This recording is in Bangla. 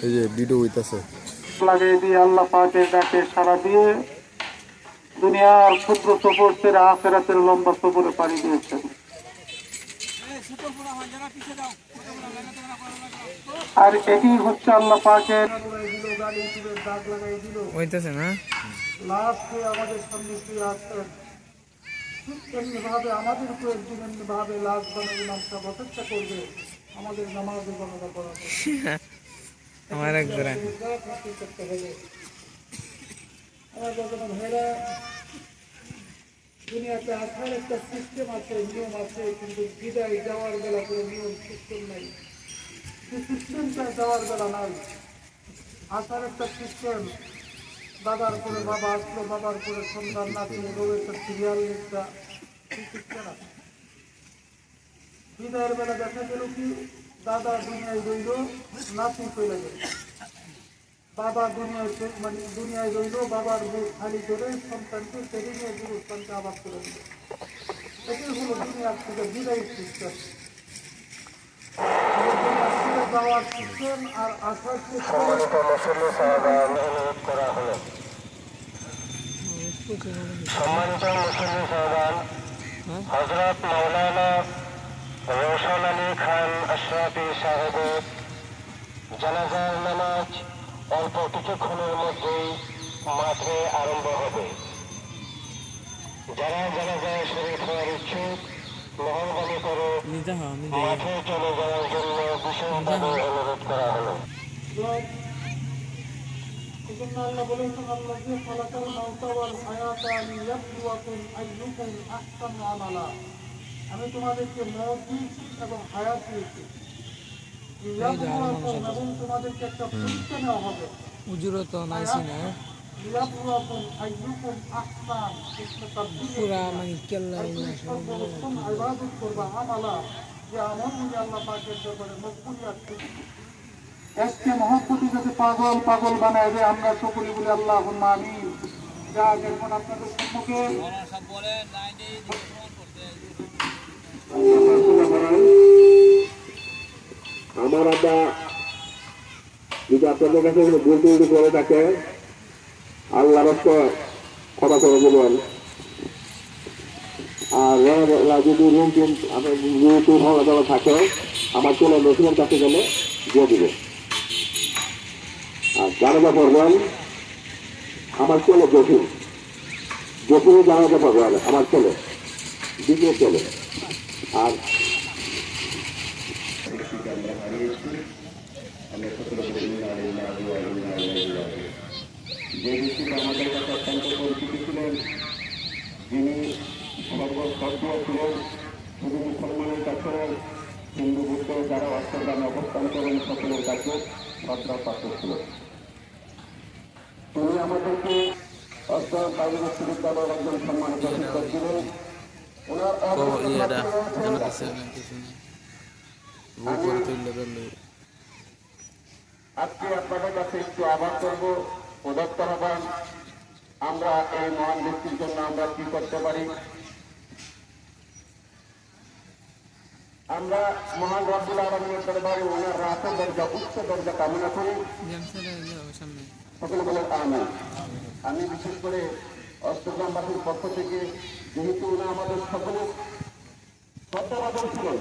এই যে ভিডিও হইতাছে লাগিয়ে দিয়ে আল্লাহ পাকের ডাকে সাড়া দিয়ে দুনিয়ার ক্ষুদ্র সফর ছেড়ে আখেরাতের লম্বা সফরে পাড়ি দিয়েছেন। আর এটি হচ্ছে আল্লাহ পাকের দাগ লাগাই দিল হইতেছে না লাস্টে আমাদের সামনে শুয়ে আসছেন। ঠিক এমনি ভাবে আমাদের উপর একদিন এমনি ভাবে লাশ বানাবে নামটা অপেক্ষা করবে আমাদের নামাজের গণনা করা আমার এক জোড়া করতে হবে। আমার যখন ভাইরা দুনিয়াতে আসার একটা সিস্টেম আছে, নিয়ম আছে, কিন্তু বিদায় যাওয়ার বেলা কোনো নিয়ম সিস্টেম নাই। যে সিস্টেমটা যাওয়ার বেলা নাই, আসার একটা সিস্টেম। দাদার পরে বাবা আসলো, বাবার পরে সন্তান নাতি এভাবে একটা সিরিয়াল একটা সিস্টেম আছে। বিদায়ের বেলা দেখা গেল কি দাদা দুনিয়ায় রইল, নাতি চলে গেল। বাবা দুনিয়ায় রইল, বাবার বুক খালি করে সন্তানকে সেরে নিয়ে গুরুস্থানকে আবাদ করে দিল। এটাই হলো দুনিয়ার থেকে বিদায় সিস্টেম। যাওয়ার সিস্টেম আর আসার সিস্টেম। সম্মানিত মুসলিম সাহেবান, হযরত মাওলানা রওশন আলী খান আশরাফি সাহেবের জানাজার নামাজ অল্প কিছুক্ষণের মধ্যেই মাঠে আরম্ভ হবে। যারা জানাজায় শরীক হওয়ার ইচ্ছুক মেহরবানি করে মাঠে চলে যাওয়ার জন্য বিশেষভাবে অনুরোধ করা হলো। আল্লাহ বলেছেন, আল্লাহ যে খালাকাল মাউতা ওয়াল হায়াতা লিয়াবলুয়াকুম আইয়ুকুম আহসানু আমালা। আমি তোমাদেরকে মওত দিয়েছি এবং হায়াত দিয়েছি, লিয়াবলুয়াকুম, এবং তোমাদেরকে একটা পরীক্ষা নেওয়া হবে। উজুরত নাইছি না লিয়াবলুয়াকুম আইয়ুকুম আহসান, পুরা মানে কেল্লা সর্বোত্তম ইবাদত করবা আমালা, যে আমল নিয়ে আল্লাহ পাকের দরবারে মকবুলিয়াত করবে। আজকে মহব্বতি যাতে পাগল পাগল বানায় যে আমরা সকলে বলি আল্লাহুম্মা আমিন। যা এখন আপনাদের সম্মুখে আমার আব্বা যদি আপনাদের কাছে কোনো ভুল টুল করে থাকে আল্লাহ রস্ত ক্ষমা করে দেবেন। আর যদি রুম টুম আপনার হওয়া যাওয়া থাকে আমার চলে নতুনের কাছে গেলে দিয়ে দিবে। আর জানাজা পড়বেন আমার ছেলে জসিম, জসিমে জানাজা পড়বেন আমার ছেলে, দ্বিতীয় ছেলে। আর যে ব্যক্তিটা আমাদের কাছে অত্যন্ত পরিচিত ছিলেন, যিনি সর্বশ্রদ্ধেয় ছিলেন, শুধু মুসলমানের কাছে হিন্দু বুদ্ধ যারা অষ্টগ্রামে অবস্থান করেন সকলের কাছে শ্রদ্ধার পাত্র ছিলেন। তিনি আমাদেরকে অষ্টম কাজী বিশ্ববিদ্যালয়ের একজন সম্মানিত শিক্ষক ছিলেন। ওনার আজকে আপনাদের কাছে একটু আহ্বান করব, প্রদত্ত হবেন আমরা এই মহান ব্যক্তির জন্য আমরা কি করতে পারি। আমরা মহান রব্বুল আলামিনের দরবারে ওনার রাসূল দরজা উচ্চ দরজা কামনা করি। সকলে বলেন আমিন। আমি বিশেষ করে অষ্টগ্রামবাসীর পক্ষ থেকে, যেহেতু ওনা আমাদের সকলে শ্রদ্ধাভাজন ছিলেন,